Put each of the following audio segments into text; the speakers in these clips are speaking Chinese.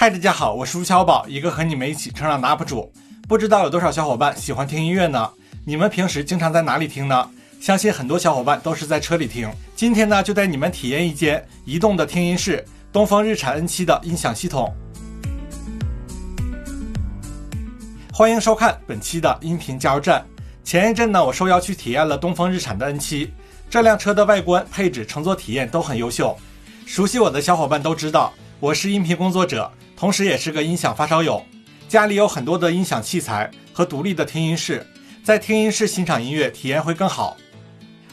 嗨，大家好，我是吴小宝，一个和你们一起成长的 UP 主。不知道有多少小伙伴喜欢听音乐呢？你们平时经常在哪里听呢？相信很多小伙伴都是在车里听。今天呢，就带你们体验一间移动的听音室——东风日产 N7 的音响系统。欢迎收看本期的音频加油站。前一阵呢，我受邀去体验了东风日产的 N7， 这辆车的外观、配置、乘坐体验都很优秀。熟悉我的小伙伴都知道，我是音频工作者，同时也是个音响发烧友，家里有很多的音响器材和独立的听音室，在听音室欣赏音乐体验会更好。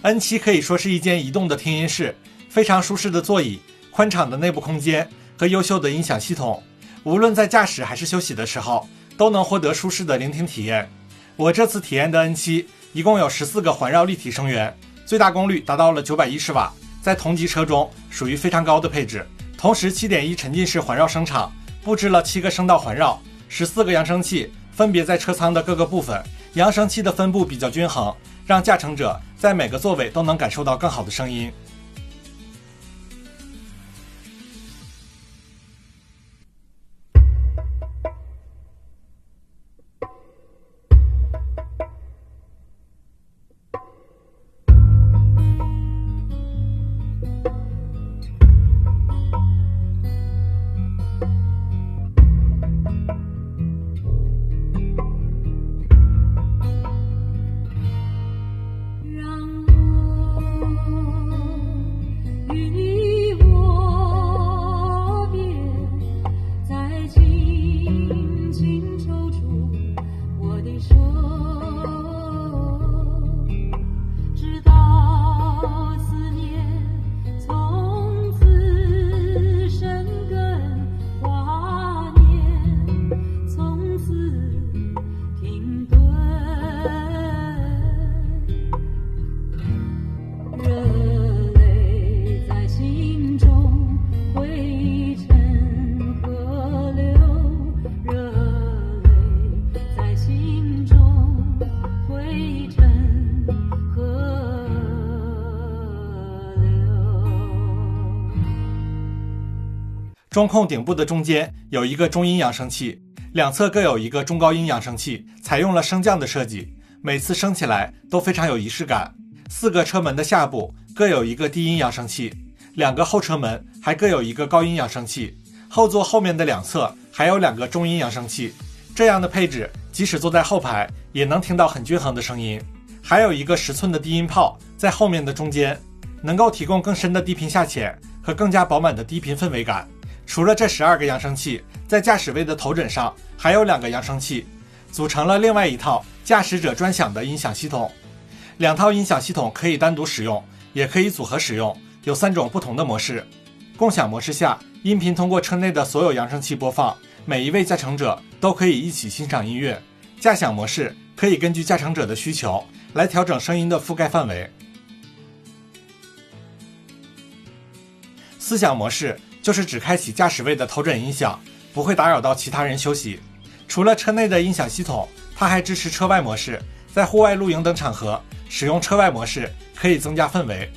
N7 可以说是一间移动的听音室，非常舒适的座椅、宽敞的内部空间和优秀的音响系统，无论在驾驶还是休息的时候，都能获得舒适的聆听体验。我这次体验的 N7 一共有14个环绕立体声源，最大功率达到了910瓦，在同级车中属于非常高的配置。同时 7.1 沉浸式环绕声场，布置了7个声道环绕，14个扬声器分别在车舱的各个部分，扬声器的分布比较均衡，让驾乘者在每个座位都能感受到更好的声音。中控顶部的中间有一个中音扬声器，两侧各有一个中高音扬声器，采用了升降的设计，每次升起来都非常有仪式感。4个车门的下部各有一个低音扬声器，2个后车门还各有一个高音扬声器，后座后面的两侧还有2个中音扬声器。这样的配置，即使坐在后排也能听到很均衡的声音。还有一个10寸的低音炮在后面的中间，能够提供更深的低频下潜和更加饱满的低频氛围感。除了这12个扬声器，在驾驶位的头枕上还有2个扬声器，组成了另外一套驾驶者专享的音响系统。2套音响系统可以单独使用，也可以组合使用，有3种不同的模式。共享模式下，音频通过车内的所有扬声器播放，每一位驾乘者都可以一起欣赏音乐。驾享模式可以根据驾乘者的需求来调整声音的覆盖范围。思享模式就是只开启驾驶位的头枕音响，不会打扰到其他人休息。除了车内的音响系统，它还支持车外模式，在户外露营等场合使用车外模式可以增加氛围。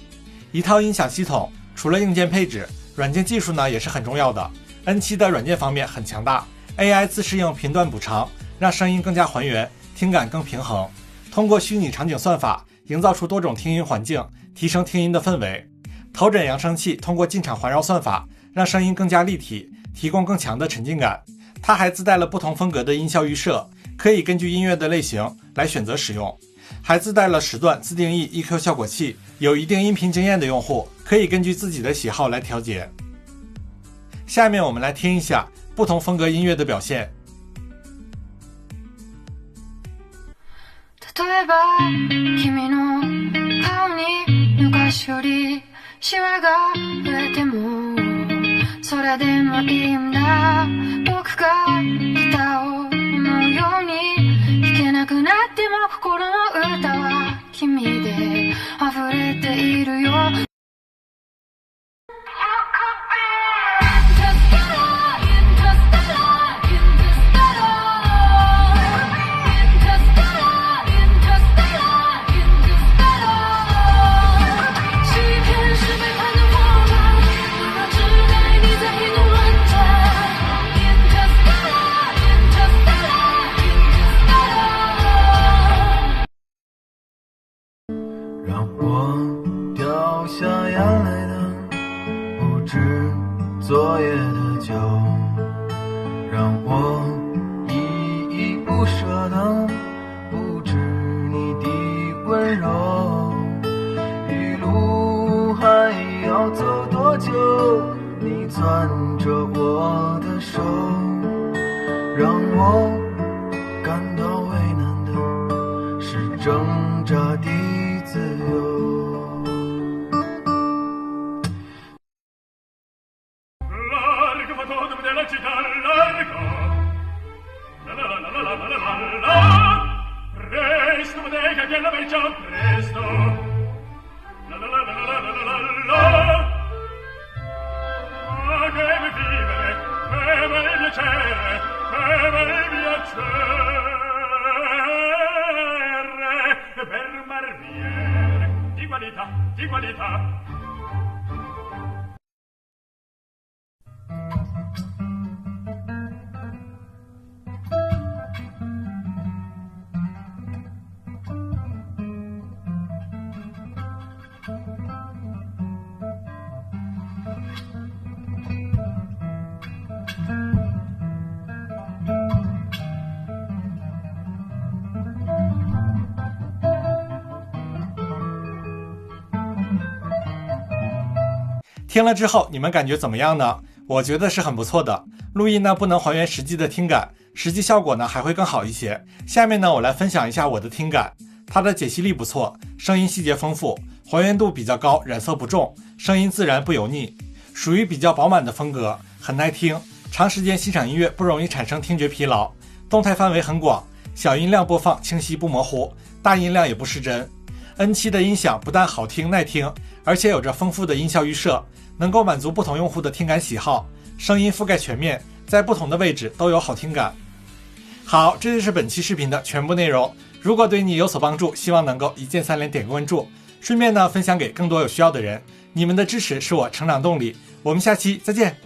一套音响系统除了硬件配置，软件技术呢也是很重要的。N7 的软件方面很强大， AI 自适应频段补偿，让声音更加还原，听感更平衡。通过虚拟场景算法营造出多种听音环境，提升听音的氛围。头枕扬声器通过进场环绕算法让声音更加立体，提供更强的沉浸感。它还自带了不同风格的音效预设，可以根据音乐的类型来选择使用。还自带了10段自定义 EQ 效果器，有一定音频经验的用户可以根据自己的喜好来调节。下面我们来听一下不同风格音乐的表现。例えば君の顔に昔よりシワが増えてもそれでもいいんだ僕がギターを思うように弾けなくなっても心の歌は君で溢れているよ昨夜的酒，让我依依不舍的不止你的温柔。一路还要走多久？你攥着我的手，让我感到为难的是挣扎的自由。听了之后你们感觉怎么样呢？我觉得是很不错的。录音呢不能还原实际的听感，实际效果呢还会更好一些。下面呢我来分享一下我的听感。它的解析力不错，声音细节丰富，还原度比较高，染色不重，声音自然不油腻，属于比较饱满的风格，很耐听。长时间欣赏音乐不容易产生听觉疲劳，动态范围很广，小音量播放清晰不模糊，大音量也不失真。N7 的音响不但好听耐听，而且有着丰富的音效预设，能够满足不同用户的听感喜好，声音覆盖全面，在不同的位置都有好听感。好，这就是本期视频的全部内容。如果对你有所帮助，希望能够一键三连点个关注，顺便呢分享给更多有需要的人。你们的支持是我成长动力。我们下期再见。